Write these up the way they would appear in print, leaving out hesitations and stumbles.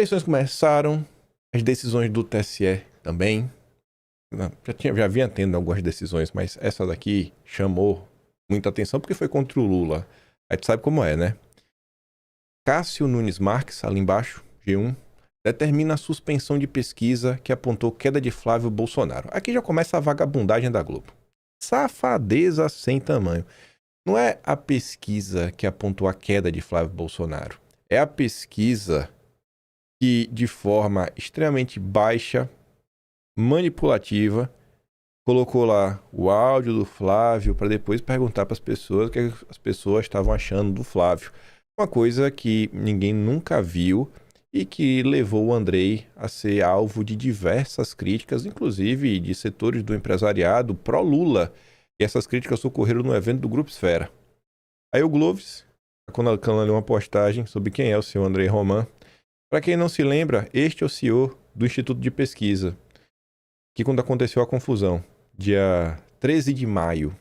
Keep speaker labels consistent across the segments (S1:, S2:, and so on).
S1: eleições começaram, as decisões do TSE também. Já vinha tendo algumas decisões, mas essa daqui chamou muita atenção porque foi contra o Lula. Aí tu sabe como é, né? Cássio Nunes Marques, ali embaixo, G1, determina a suspensão de pesquisa que apontou queda de Flávio Bolsonaro. Aqui já começa a vagabundagem da Globo. Safadeza sem tamanho. Não é a pesquisa que apontou a queda de Flávio Bolsonaro. É a pesquisa que, de forma extremamente baixa, manipulativa, colocou lá o áudio do Flávio para depois perguntar para as pessoas o que as pessoas estavam achando do Flávio. Uma coisa que ninguém nunca viu e que levou o Andrei a ser alvo de diversas críticas, inclusive de setores do empresariado pró-Lula. E essas críticas ocorreram no evento do Grupo Esfera. Aí o Gloves está colocando ali uma postagem sobre quem é o senhor Andrei Roman. Para quem não se lembra, este é o CEO do Instituto de Pesquisa, que quando aconteceu a confusão, dia 13 de maio,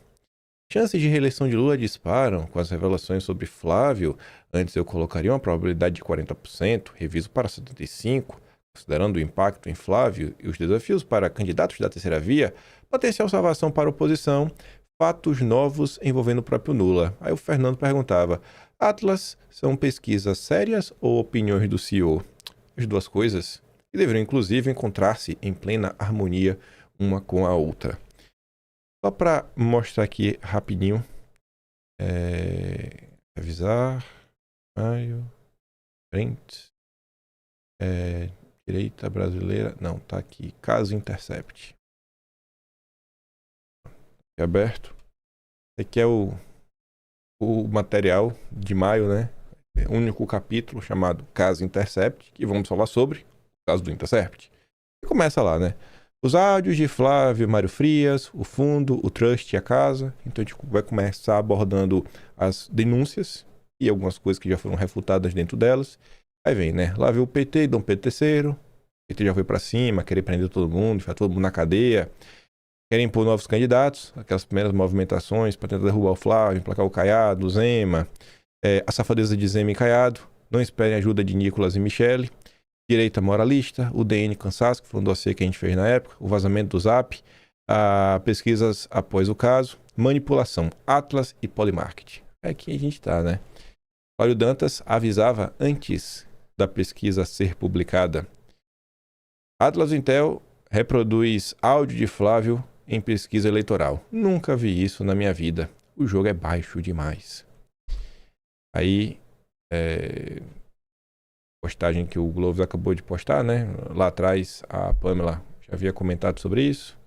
S1: chances de reeleição de Lula disparam com as revelações sobre Flávio. Antes eu colocaria uma probabilidade de 40%, reviso para 75%, considerando o impacto em Flávio e os desafios para candidatos da terceira via, potencial salvação para a oposição, fatos novos envolvendo o próprio Lula. Aí o Fernando perguntava, Atlas são pesquisas sérias ou opiniões do CEO? As duas coisas, que deveriam inclusive encontrar-se em plena harmonia uma com a outra. Só para mostrar aqui rapidinho, avisar, maio, frente, direita brasileira, não, tá aqui, caso Intercept. Aqui aberto. Aqui é o material de maio, né? Único capítulo chamado Caso Intercept, que vamos falar sobre o caso do Intercept. E começa lá, né? Os áudios de Flávio e Mário Frias, o fundo, o trust e a casa. Então a gente vai começar abordando as denúncias e algumas coisas que já foram refutadas dentro delas. Aí vem, né? Lá veio o PT, Dom Pedro III. O PT já foi pra cima, querer prender todo mundo, enfiar todo mundo na cadeia. Querem impor novos candidatos, aquelas primeiras movimentações para tentar derrubar o Flávio, emplacar o Caiado, o Zema. A safadeza de Zema e Caiado. Não esperem ajuda de Nicolas e Michele. Direita moralista, o DN cansaço, que foi um dossiê que a gente fez na época, o vazamento do Zap, pesquisas após o caso, manipulação, Atlas e Polymarket. É aqui a gente tá, né? Cláudio Dantas avisava antes da pesquisa ser publicada. Atlas Intel reproduz áudio de Flávio em pesquisa eleitoral. Nunca vi isso na minha vida. O jogo é baixo demais. Aí, postagem que o Gloves acabou de postar, né? Lá atrás a Pamela já havia comentado sobre isso.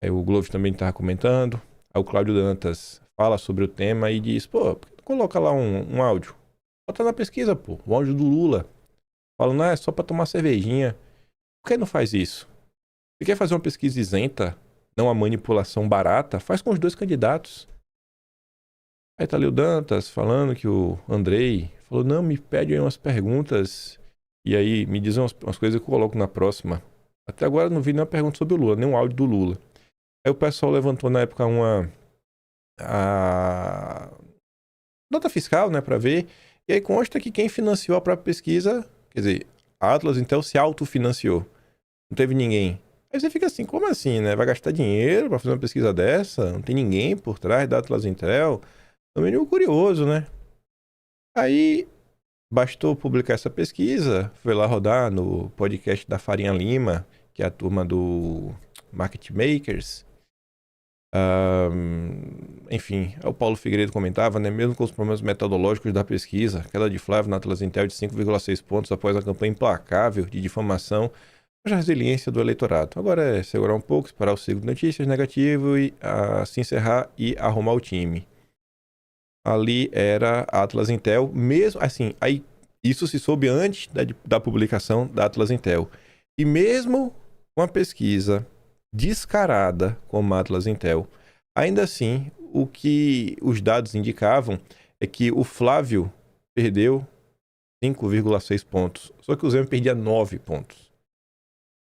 S1: Aí o Gloves também estava comentando. Aí o Cláudio Dantas fala sobre o tema e diz, pô, coloca lá um áudio. Bota na pesquisa, pô, o áudio do Lula. Fala, não, é só para tomar cervejinha. Por que não faz isso? Se quer fazer uma pesquisa isenta, não uma manipulação barata, faz com os dois candidatos. Aí tá ali o Dantas falando que o Andrei falou, não, me pede aí umas perguntas e aí me dizem umas coisas que eu coloco na próxima. Até agora não vi nenhuma pergunta sobre o Lula, nem um áudio do Lula. Aí o pessoal levantou na época a nota fiscal, né, pra ver. E aí consta que quem financiou a própria pesquisa, quer dizer, a Atlas Intel se autofinanciou. Não teve ninguém. Aí você fica assim, como assim, né? Vai gastar dinheiro pra fazer uma pesquisa dessa? Não tem ninguém por trás da Atlas Intel? No mínimo curioso, né? Aí, bastou publicar essa pesquisa, foi lá rodar no podcast da Farinha Lima, que é a turma do Market Makers. Enfim, o Paulo Figueiredo comentava, né? Mesmo com os problemas metodológicos da pesquisa, queda de Flávio na Atlas Intel de 5,6 pontos após a campanha implacável de difamação, a resiliência do eleitorado. Agora é segurar um pouco, esperar o ciclo de notícias negativo e se encerrar e arrumar o time. Ali era a Atlas Intel, mesmo assim, aí isso se soube antes da publicação da Atlas Intel. E mesmo com a pesquisa descarada como a Atlas Intel, ainda assim, o que os dados indicavam é que o Flávio perdeu 5,6 pontos, só que o Zema perdia 9 pontos.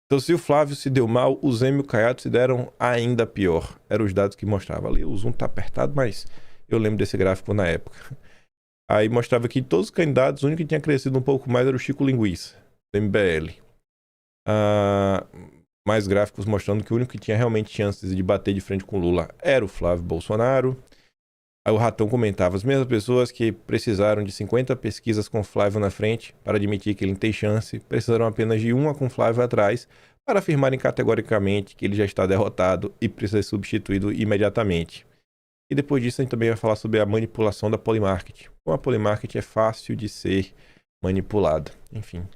S1: Então, se o Flávio se deu mal, o Zema e o Caiado se deram ainda pior. Eram os dados que mostravam ali. O zoom tá apertado, mas eu lembro desse gráfico na época. Aí mostrava que todos os candidatos, o único que tinha crescido um pouco mais era o Chico Linguiça. do MBL. Mais gráficos mostrando que o único que tinha realmente chances de bater de frente com Lula era o Flávio Bolsonaro. Aí o Ratão comentava: as mesmas pessoas que precisaram de 50 pesquisas com Flávio na frente para admitir que ele tem chance, precisaram apenas de uma com Flávio atrás para afirmarem categoricamente que ele já está derrotado e precisa ser substituído imediatamente. E depois disso a gente também vai falar sobre a manipulação da Polymarket. Como a Polymarket é fácil de ser manipulada. Enfim,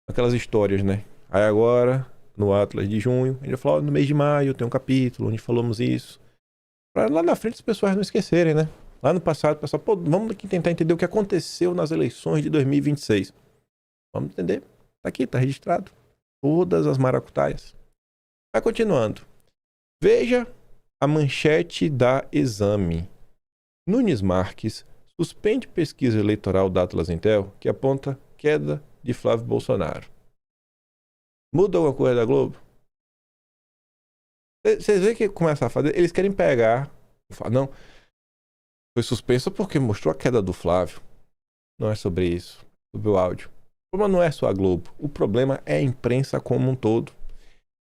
S1: aquelas histórias, né? Aí agora, no Atlas de junho, a gente vai falar: no mês de maio tem um capítulo onde falamos isso. Pra lá na frente as pessoas não esquecerem, né? Lá no passado, o pessoal, pô, vamos aqui tentar entender o que aconteceu nas eleições de 2026. Vamos entender. Tá aqui, tá registrado. Todas as maracutaias. Vai continuando. Veja a manchete da Exame. Nunes Marques suspende pesquisa eleitoral da Atlas Intel que aponta queda de Flávio Bolsonaro. Muda alguma coisa da Globo? Vocês veem que começa a fazer? Eles querem pegar. Não. Foi suspenso porque mostrou a queda do Flávio. Não é sobre isso. Sobre o áudio. O problema não é só a Globo. O problema é a imprensa como um todo.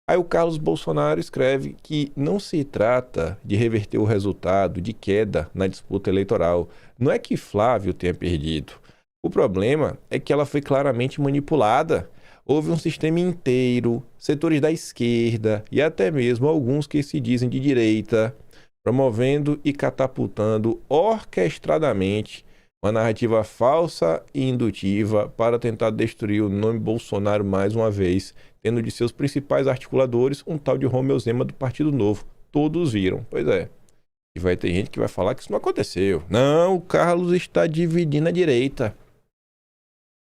S1: Aí o Carlos Bolsonaro escreve que não se trata de reverter o resultado de queda na disputa eleitoral. Não é que Flávio tenha perdido. O problema é que ela foi claramente manipulada. Houve um sistema inteiro, setores da esquerda e até mesmo alguns que se dizem de direita, promovendo e catapultando orquestradamente uma narrativa falsa e indutiva para tentar destruir o nome Bolsonaro mais uma vez, tendo de seus principais articuladores um tal de Romeu Zema do Partido Novo. Todos viram, pois é. E vai ter gente que vai falar que isso não aconteceu. Não, o Carlos está dividindo a direita.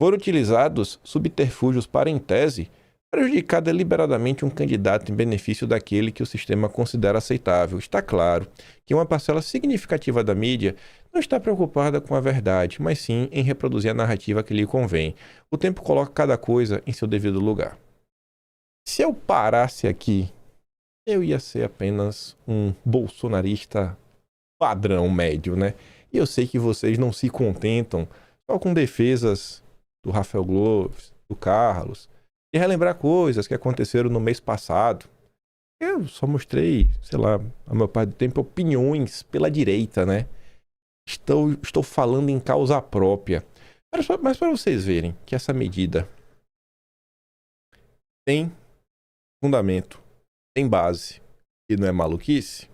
S1: Foram utilizados subterfúgios para, em tese, prejudicar deliberadamente um candidato em benefício daquele que o sistema considera aceitável. Está claro que uma parcela significativa da mídia não está preocupada com a verdade, mas sim em reproduzir a narrativa que lhe convém. O tempo coloca cada coisa em seu devido lugar. Se eu parasse aqui, eu ia ser apenas um bolsonarista padrão médio, né? E eu sei que vocês não se contentam só com defesas do Rafael Globes, do Carlos, e relembrar coisas que aconteceram no mês passado. Eu só mostrei, sei lá, a maior parte do tempo, opiniões pela direita, né? Estou falando em causa própria. Mas para vocês verem que essa medida tem fundamento, tem base e não é maluquice.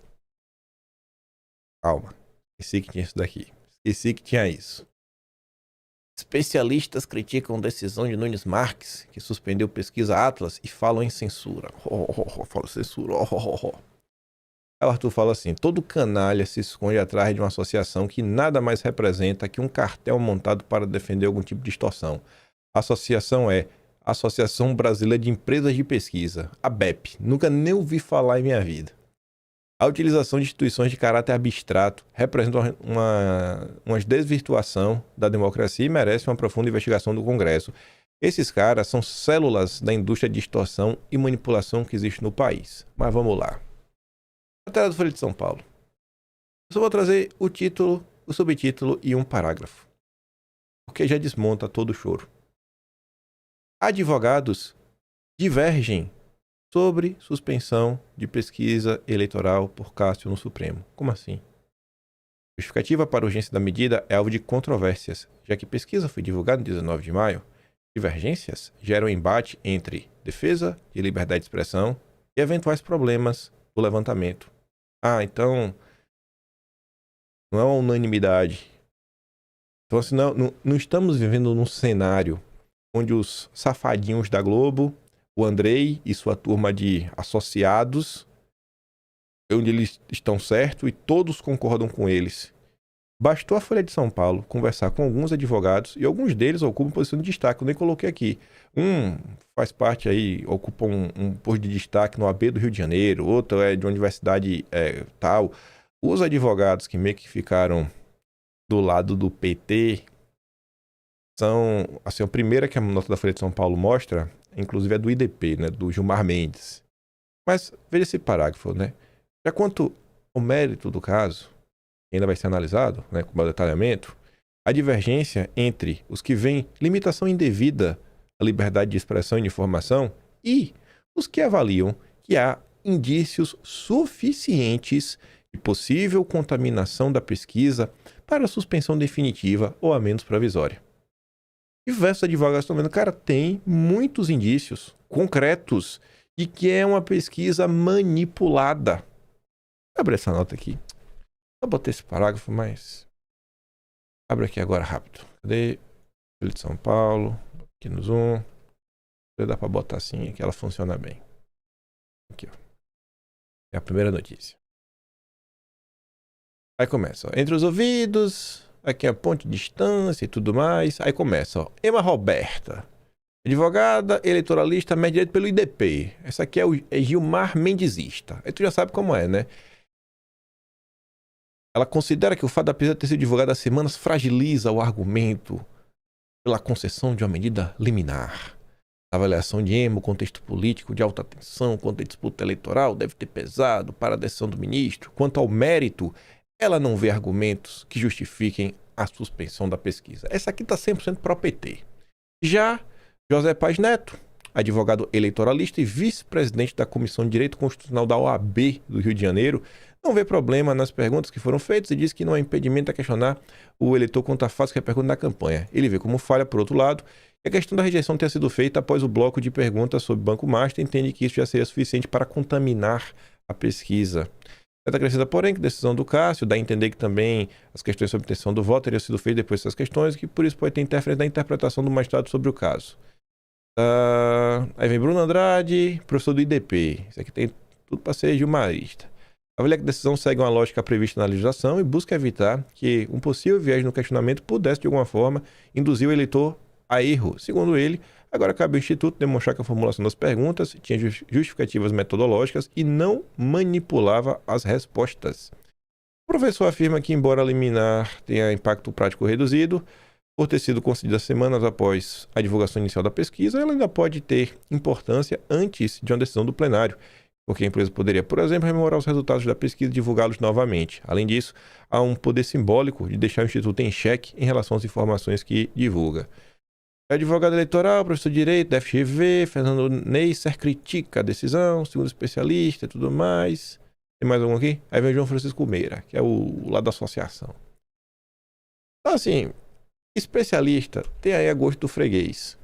S1: Calma, esqueci que tinha isso daqui. Esqueci que tinha isso. Especialistas criticam decisão de Nunes Marques, que suspendeu pesquisa Atlas, e falam em censura. Fala censura. Aí o Arthur fala assim: todo canalha se esconde atrás de uma associação que nada mais representa que um cartel montado para defender algum tipo de extorsão. A associação é a Associação Brasileira de Empresas de Pesquisa, a BEP. Nunca nem ouvi falar em minha vida. A utilização de instituições de caráter abstrato representa uma desvirtuação da democracia e merece uma profunda investigação do Congresso. Esses caras são células da indústria de extorsão e manipulação que existe no país. Mas vamos lá. A tela do Folha de São Paulo. Eu só vou trazer o título, o subtítulo e um parágrafo, porque já desmonta todo o choro. Advogados divergem sobre suspensão de pesquisa eleitoral por Cássio no Supremo. Como assim? A justificativa para a urgência da medida é alvo de controvérsias, já que pesquisa foi divulgada no 19 de maio. Divergências geram embate entre defesa de liberdade de expressão e eventuais problemas do levantamento. Então não é uma unanimidade. Então, assim, não estamos vivendo num cenário onde os safadinhos da Globo, o Andrei e sua turma de associados, onde eles estão certos e todos concordam com eles. Bastou a Folha de São Paulo conversar com alguns advogados e alguns deles ocupam posição de destaque. Eu nem coloquei aqui. Um faz parte aí, ocupa um posto de destaque no AB do Rio de Janeiro, outro é de uma universidade tal. Os advogados que meio que ficaram do lado do PT são, assim, a primeira que a nota da Folha de São Paulo mostra, inclusive é do IDP, né, do Gilmar Mendes. Mas veja esse parágrafo, né? Já quanto ao mérito do caso, ainda vai ser analisado, né, com o detalhamento, a divergência entre os que veem limitação indevida a liberdade de expressão e de informação, e os que avaliam que há indícios suficientes de possível contaminação da pesquisa para a suspensão definitiva ou a menos provisória. Diversos advogados estão vendo, cara, tem muitos indícios concretos de que é uma pesquisa manipulada. Vou abrir essa nota aqui. Eu botei esse parágrafo, mas... Abre aqui agora rápido. Cadê? Folha de São Paulo. Aqui no Zoom. Dá pra botar assim, que ela funciona bem. Aqui, ó. É a primeira notícia. Aí começa, ó. Entre os ouvidos, aqui a ponte de distância e tudo mais. Aí começa, ó. Emma Roberta. Advogada, eleitoralista, mediada pelo IDP. Essa aqui é Gilmar Mendesista. Aí tu já sabe como é, né? Ela considera que o fato da pesquisa ter sido divulgada há semanas fragiliza o argumento pela concessão de uma medida liminar. A avaliação de Emma, o contexto político de alta tensão quanto à disputa eleitoral deve ter pesado para a decisão do ministro. Quanto ao mérito, ela não vê argumentos que justifiquem a suspensão da pesquisa. Essa aqui está 100% pro PT. Já José Paz Neto, advogado eleitoralista e vice-presidente da Comissão de Direito Constitucional da OAB do Rio de Janeiro, não vê problema nas perguntas que foram feitas e diz que não há impedimento a questionar o eleitor quanto à fase que repercute na campanha. Ele vê como falha, por outro lado, que a questão da rejeição tenha sido feita após o bloco de perguntas sobre o Banco Master e entende que isso já seria suficiente para contaminar a pesquisa. Neto acrescenta, porém, que a decisão do Cássio dá a entender que também as questões sobre intenção do voto teriam sido feitas depois dessas questões e que por isso pode ter interferência na interpretação do magistrado sobre o caso. Aí vem Bruno Andrade, professor do IDP. Isso aqui tem tudo para ser gilmarista. Avalia que a decisão segue uma lógica prevista na legislação e busca evitar que um possível viés no questionamento pudesse, de alguma forma, induzir o eleitor a erro. Segundo ele, agora cabe ao Instituto demonstrar que a formulação das perguntas tinha justificativas metodológicas e não manipulava as respostas. O professor afirma que, embora a liminar tenha impacto prático reduzido, por ter sido concedida semanas após a divulgação inicial da pesquisa, ela ainda pode ter importância antes de uma decisão do plenário, porque a empresa poderia, por exemplo, rememorar os resultados da pesquisa e divulgá-los novamente. Além disso, há um poder simbólico de deixar o Instituto em xeque em relação às informações que divulga. Advogado eleitoral, professor de Direito da FGV, Fernando Neisser critica a decisão, segundo especialista e tudo mais. Tem mais algum aqui? Aí vem o João Francisco Meira, que é o lá da associação. Então, assim, especialista tem aí a gosto do freguês.